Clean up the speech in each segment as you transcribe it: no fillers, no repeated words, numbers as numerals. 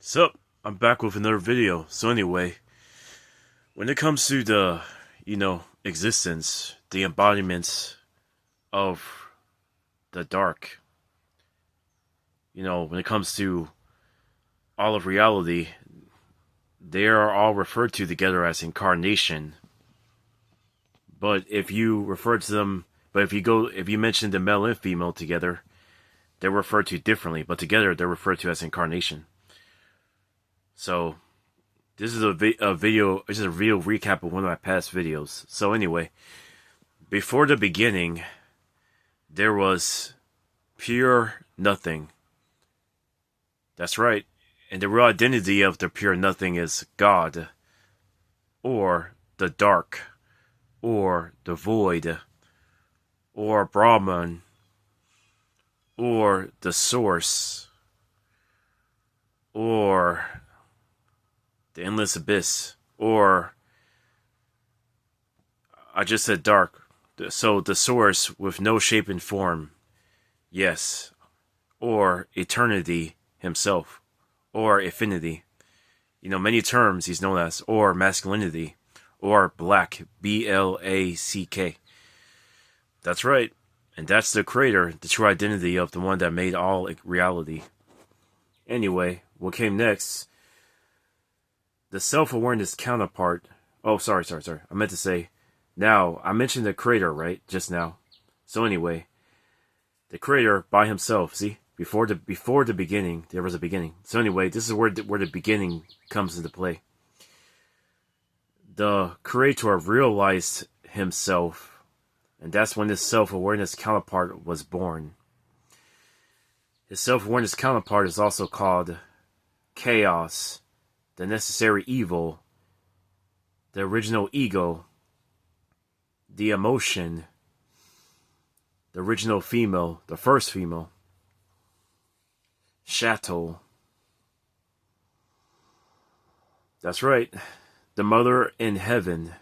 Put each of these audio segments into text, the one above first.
Sup, I'm back with another video. So anyway, when it comes to the, existence, the embodiments of the dark, when it comes to all of reality, they are all referred to together as incarnation. But if you refer to them, if you mention the male and female together, they're referred to differently, but together they're referred to as incarnation. So this is a video. This is a real recap of one of my past videos. So anyway, before the beginning, there was pure nothing. That's right. And the real identity of the pure nothing is God, or the dark, or the void, or Brahman, or the source, or the endless abyss, or I just said dark, so the source with no shape and form, yes, or eternity himself, or infinity, many terms he's known as, or masculinity, or black, B-L-A-C-K. That's right, and that's the creator, the true identity of the one that made all reality. Anyway, what came next? The self-awareness counterpart. Oh, sorry. I meant to say, now, I mentioned the creator, right? Just now. So anyway, the creator by himself, see? Before the beginning, there was a beginning. So anyway, this is where the beginning comes into play. The creator realized himself, and that's when his self-awareness counterpart was born. His self-awareness counterpart is also called chaos, the necessary evil, the original ego, the emotion, the original female, the first female, Chateau. That's right, the mother in heaven,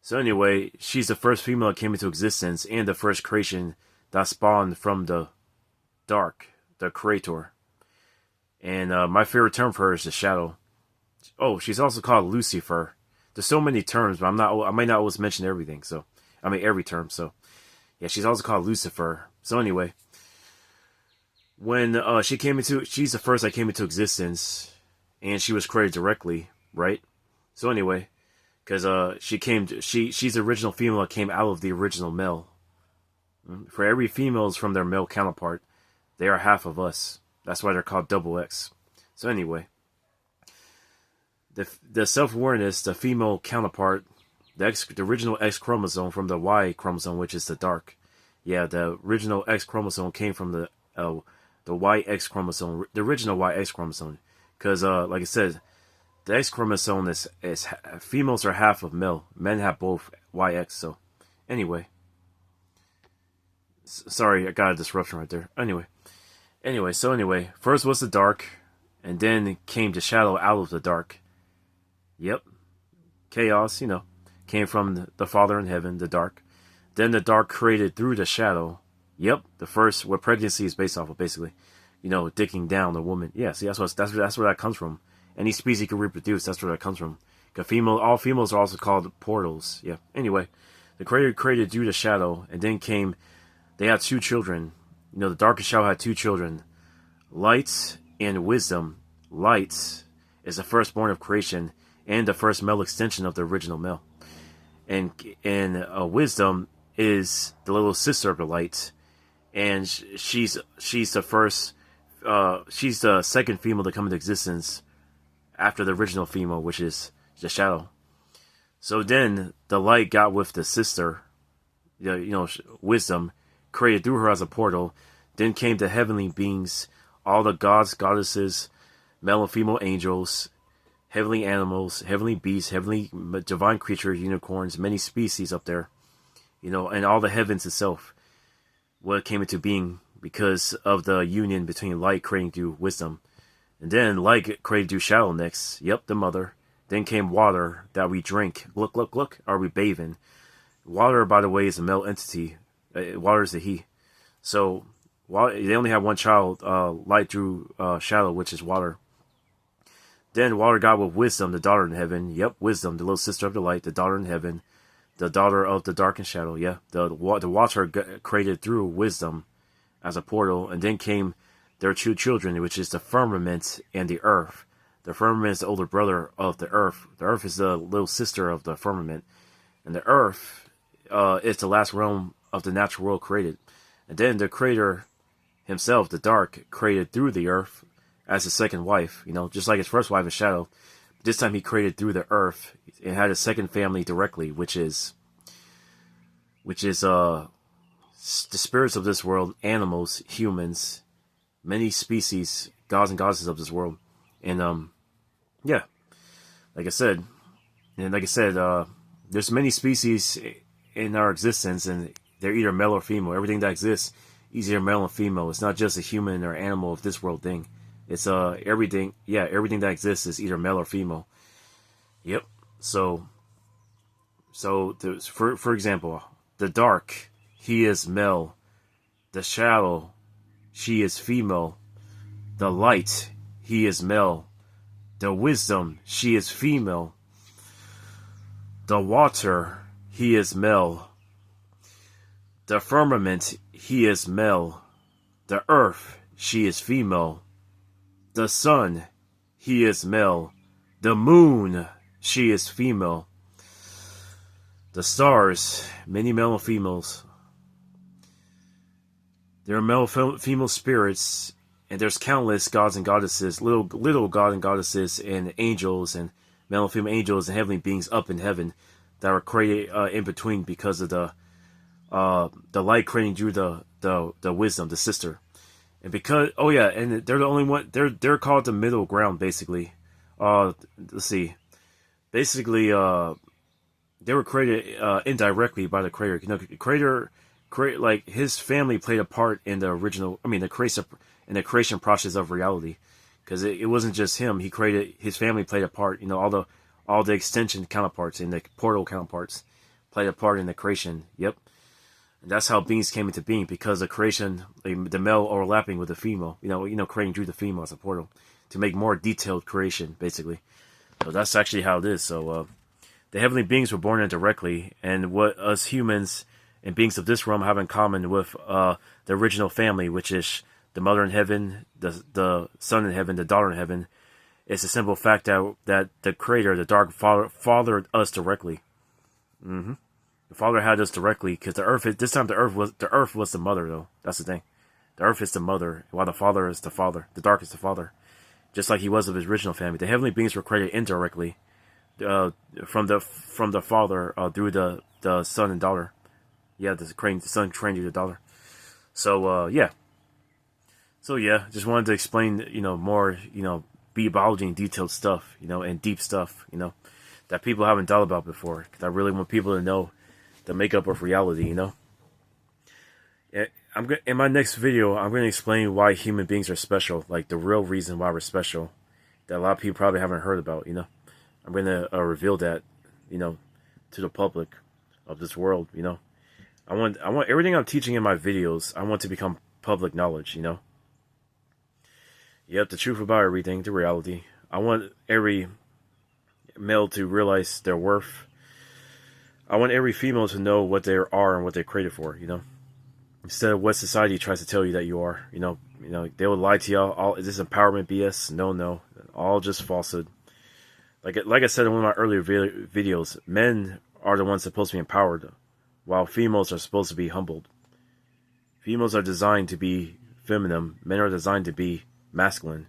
So anyway, she's the first female that came into existence and the first creation that spawned from the dark, the creator. And my favorite term for her is the shadow. Oh, she's also called Lucifer. There's so many terms, but I might not always mention everything. So, every term. So, yeah, she's also called Lucifer. So anyway, when she's the first that came into existence, and she was created directly, right? So anyway, because she's the original female that came out of the original male. For every female is from their male counterpart. They are half of us. That's why they're called double X. So anyway, the self-awareness, the female counterpart, the original X chromosome from the Y chromosome, which is the dark. Yeah, the original X chromosome came from the YX chromosome, the original YX chromosome. Because, like I said, the X chromosome is females are half of male. Men have both YX. So, anyway. Sorry, I got a disruption right there. Anyway, first was the dark, and then came the shadow out of the dark. Yep. Chaos, came from the Father in heaven, the dark. Then the dark created through the shadow. Yep, the first, what pregnancy is based off of, basically. Digging down the woman. Yeah, see, that's where that comes from. Any species can reproduce, that's where that comes from. Because all females are also called portals. Yeah, anyway, the creator created through the shadow, and then they had two children. The dark shadow had two children, Light and Wisdom. Light is the firstborn of creation and the first male extension of the original male. And Wisdom is the little sister of the Light, and she's the first. She's the second female to come into existence after the original female, which is the shadow. So then the Light got with the sister, Wisdom, created through her as a portal. Then came the heavenly beings, all the gods, goddesses, male and female angels, heavenly animals, heavenly beasts, heavenly divine creatures, unicorns, many species up there, and all the heavens itself. What came into being because of the union between Light creating through Wisdom. And then Light created through shadow next. Yep, the mother. Then came water that we drink. Look, are we bathing? Water, by the way, is a male entity. Water is the he. So They only have one child, light through shadow, which is water. Then water God with wisdom, the daughter in heaven. Yep, wisdom, the little sister of the light, the daughter in heaven, the daughter of the dark and shadow. Yeah, the water created through wisdom as a portal, and then came their two children, which is the firmament and the earth. The firmament is the older brother of the earth. The earth is the little sister of the firmament, and the earth is the last realm of the natural world created. And then the creator himself, the dark, created through the earth as his second wife, just like his first wife, is shadow. This time he created through the earth and had a second family directly, which is the spirits of this world, animals, humans, many species, gods and goddesses of this world. And yeah, like I said, there's many species in our existence, and they're either male or female. Everything that exists is either male or female. It's not just a human or animal of this world thing. It's everything. Yeah, everything that exists is either male or female. Yep. So for example, the dark, he is male. The shadow, she is female. The light, he is male. The wisdom, she is female. The water, he is male. The firmament, he is male. The earth, she is female. The sun, he is male. The moon, she is female. The stars, many male and females. There are male female spirits, and there's countless gods and goddesses, little god and goddesses, and angels, and male and female angels, and heavenly beings up in heaven that were created in between because of the light creating through the wisdom, the sister. And because, and they're the only one, they're called the middle ground, basically. Let's see. Basically, they were created indirectly by the creator. The creator, like, his family played a part in the creation process of reality. Because it wasn't just him. His family played a part. All the extension counterparts and the portal counterparts played a part in the creation. Yep. And that's how beings came into being, because the creation, the male overlapping with the female, creating through the female as a portal to make more detailed creation, basically. So that's actually how it is. So the heavenly beings were born indirectly, and what us humans and beings of this realm have in common with the original family, which is the mother in heaven, the son in heaven, the daughter in heaven, is the simple fact that the creator, the dark, fathered us directly. Mm-hmm. The Father had us directly, because the earth was the mother, though. That's the thing. The earth is the mother, while the Father is the father. The dark is the father, just like he was of his original family. The heavenly beings were created indirectly, from the Father through the son and daughter. Yeah, the son trained the daughter. So just wanted to explain, more, biology and detailed stuff, and deep stuff, that people haven't thought about before. Because I really want people to know the makeup of reality, In my next video, I'm going to explain why human beings are special, like the real reason why we're special, that a lot of people probably haven't heard about, I'm going to reveal that, to the public of this world, I want everything I'm teaching in my videos, I want to become public knowledge, Yep, the truth about everything, the reality. I want every male to realize their worth. I want every female to know what they are and what they're created for, Instead of what society tries to tell you that you are, they will lie to y'all. All this empowerment BS. No, all just falsehood. Like I said in one of my earlier videos, men are the ones supposed to be empowered, while females are supposed to be humbled. Females are designed to be feminine. Men are designed to be masculine.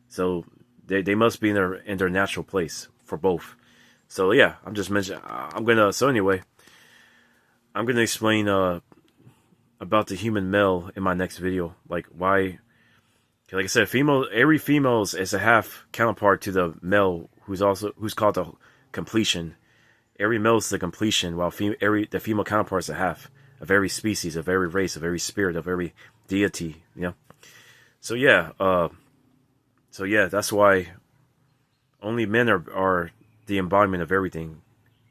So they must be in their natural place for both. So yeah, I'm gonna explain about the human male in my next video, like why. Like I said, every female is a half counterpart to the male, who's called the completion. Every male is the completion, while the female counterpart is a half of every species, of every race, of every spirit, of every deity. So yeah, that's why only men are the embodiment of everything,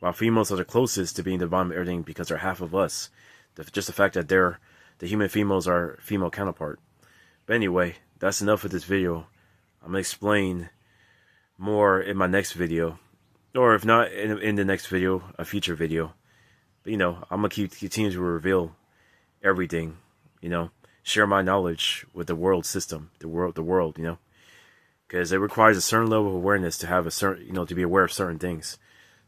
while females are the closest to being the embodiment of everything, because they're half of us. Just the fact that they're the human females are female counterpart. But anyway, that's enough of this video. I'm gonna explain more in my next video, or if not in the next video, a future video. But you know, I'm gonna continue to reveal everything. You know, share my knowledge with the world system, the world. You know, because it requires a certain level of awareness to have a certain, you know, to be aware of certain things.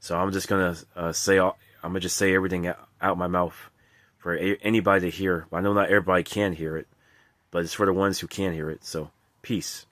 So I'm just gonna say everything out my mouth for anybody to hear. But I know not everybody can hear it, but it's for the ones who can hear it. So peace.